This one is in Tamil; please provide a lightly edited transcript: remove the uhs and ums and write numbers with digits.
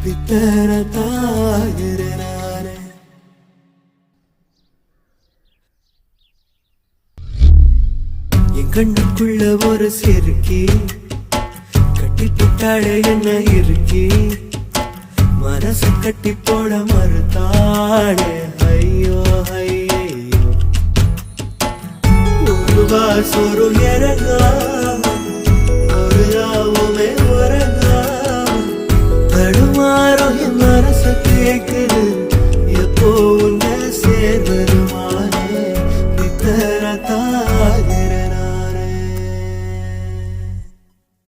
பித்தனத்தாகிறனானே. என் கண்ணுக்குள்ள ஒரு சிறுக்கி கட்டி போட்டாளே என்ன இருக்கி, மனச கட்டி போட மறுத்தாளே. ஐயோ ஐயோ, ஒரு வாசொரு இறங்காம ஒரு ராவுமே உறங்காம தடுமாறும் என் மனச கேட்க